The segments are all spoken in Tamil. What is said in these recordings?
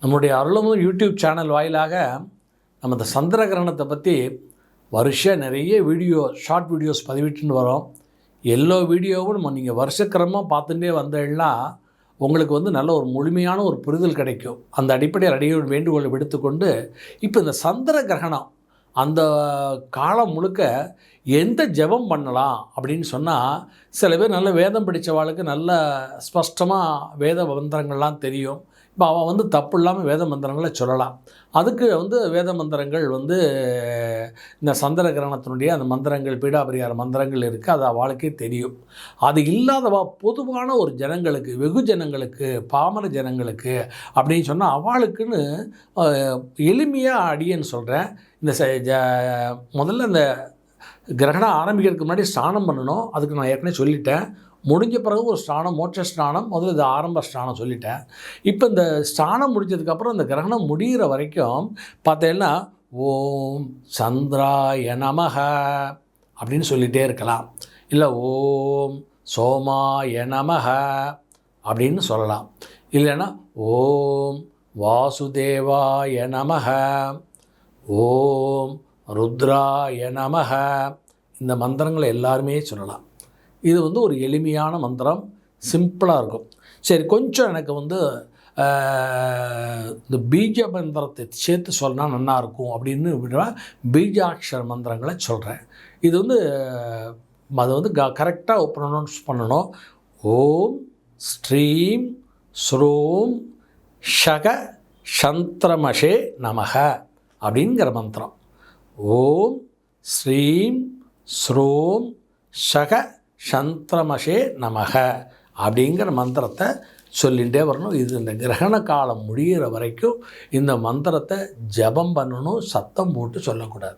நம்முடைய அருளமும் யூடியூப் சேனல் வாயிலாக நம்ம இந்த சந்திர கிரகணத்தை பற்றி வருஷம் நிறைய ஷார்ட் வீடியோஸ் பதிவிட்டுன்னு வரோம். எல்லா வீடியோவும் நீங்கள் வருஷக்கிரமமாக பார்த்துட்டே வந்தீங்கன்னா உங்களுக்கு நல்ல ஒரு முழுமையான ஒரு புரிதல் கிடைக்கும். அந்த அடிப்படையில் அடியோட வேண்டுகோளை விடுத்துக்கொண்டு இப்போ இந்த சந்திர கிரகணம் அந்த காலம் முழுக்க எந்த ஜெபம் பண்ணலாம் அப்படின்னு சொன்னால், சில பேர் நல்ல வேதம் படித்தவாளுக்கு நல்ல ஸ்பஷ்டமாக வேத மந்திரங்கள்லாம் தெரியும். இப்போ அவன் தப்பு இல்லாமல் வேத மந்திரங்களை சொல்லலாம். அதுக்கு வேத மந்திரங்கள் இந்த சந்திர கிரகணத்தினுடைய அந்த மந்திரங்கள் பீடாபரிகார மந்திரங்கள் இருக்குது. அது அவளுக்கே தெரியும். அது இல்லாதவா பொதுவான ஒரு ஜனங்களுக்கு, வெகு ஜனங்களுக்கு, பாமர ஜனங்களுக்கு அப்படின்னு சொன்னால் அவளுக்குன்னு எளிமையாக அடியேன்னு சொல்கிறேன். முதல்ல இந்த கிரகணம் ஆரம்பிக்கிறதுக்கு முன்னாடி ஸ்நானம் பண்ணணும். அதுக்கு நான் ஏற்கனவே சொல்லிட்டேன். முடிஞ்ச பிறகு ஒரு ஸ்நானம், மோட்ச ஸ்நானம், முதல்ல இது ஆரம்ப ஸ்நானம் சொல்லிட்டேன். இப்போ இந்த ஸ்நானம் முடிஞ்சதுக்கப்புறம் இந்த கிரகணம் முடிகிற வரைக்கும் பார்த்தேன்னா ஓம் சந்திராய நமஹ அப்படின்னு சொல்லிகிட்டே இருக்கலாம். இல்லை ஓம் சோமாய நமஹ அப்படின்னு சொல்லலாம். இல்லைன்னா ஓம் வாசுதேவாய நமஹ, ஓம் ருத்ராய நமஹ, இந்த மந்திரங்களை எல்லாருமே சொல்லலாம். இது ஒரு எளிமையான மந்திரம், சிம்பிளாக இருக்கும். சரி, கொஞ்சம் எனக்கு இந்த பீஜ மந்திரத்தை சேர்த்து சொன்னால் நல்லாயிருக்கும் அப்படின்னு பீஜாட்சர மந்திரங்களை சொல்கிறேன். இது அது கரெக்டாக ப்ரொனவுன்ஸ் பண்ணணும். ஓம் ஸ்ரீம் ஸ்ரூம் ஷக சந்திரமஷே நமக அப்படிங்கிற மந்திரம். ஓம் ஸ்ரீம் ஸ்ரூம் ஷக சந்திரமஷே நமக அப்படிங்கிற மந்திரத்தை சொல்லிகிட்டே வரணும். இது இந்த கிரகண காலம் முடிகிற வரைக்கும் இந்த மந்திரத்தை ஜபம் பண்ணணும். சத்தம் போட்டு சொல்லக்கூடாது.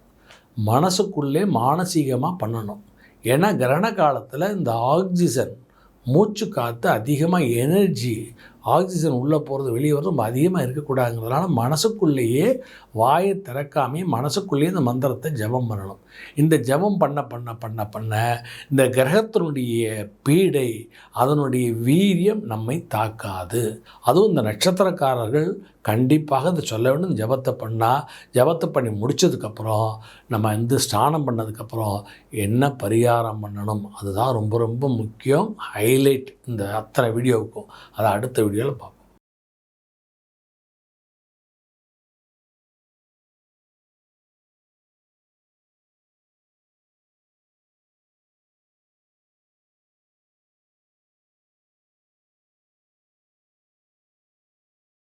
மனசுக்குள்ளே மானசீகமாக பண்ணணும். ஏன்னா கிரகண காலத்தில் இந்த ஆக்சிஜன், மூச்சு காற்று அதிகமாக எனர்ஜி, ஆக்சிஜன் உள்ளே போகிறது வெளியே வர்றது ரொம்ப அதிகமாக இருக்கக்கூடாதுங்கிறதுனால மனசுக்குள்ளேயே வாயை திறக்காமே மனசுக்குள்ளேயே இந்த மந்திரத்தை ஜபம் பண்ணணும். இந்த ஜபம் பண்ண பண்ண பண்ண பண்ண இந்த கிரகத்தினுடைய பீடை, அதனுடைய வீரியம் நம்மை தாக்காது. அதுவும் இந்த நட்சத்திரக்காரர்கள் கண்டிப்பாக இதை சொல்ல வேண்டும். ஜபத்தை பண்ணி முடித்ததுக்கப்புறம் நம்ம ஸ்நானம் பண்ணதுக்கப்புறம் என்ன பரிகாரம் பண்ணணும், அதுதான் ரொம்ப ரொம்ப முக்கியம், ஹைலைட் இந்த அத்தனை வீடியோவுக்கும். அதை அடுத்த வீடியோவில் பார்ப்போம்.